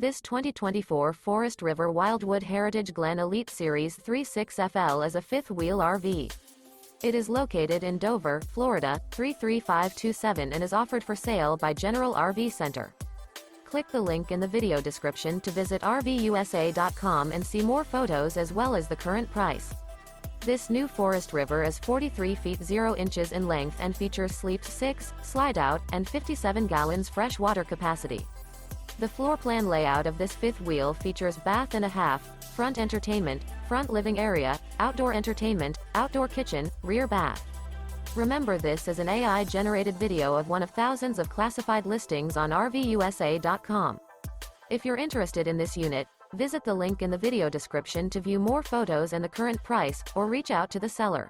This 2024 Forest River Wildwood Heritage Glen Elite Series 36FL is a fifth-wheel RV. It is located in Dover, Florida, 33527 and is offered for sale by General RV Center. Click the link in the video description to visit RVUSA.com and see more photos as well as the current price. This new Forest River is 43 feet 0 inches in length and features Sleep 6, Slideout, and 57 gallons fresh water capacity. The floor plan layout of this fifth wheel features bath and a half, front entertainment, front living area, outdoor entertainment, outdoor kitchen, rear bath. Remember, this is an AI-generated video of one of thousands of classified listings on RVUSA.com. If you're interested in this unit, visit the link in the video description to view more photos and the current price, or reach out to the seller.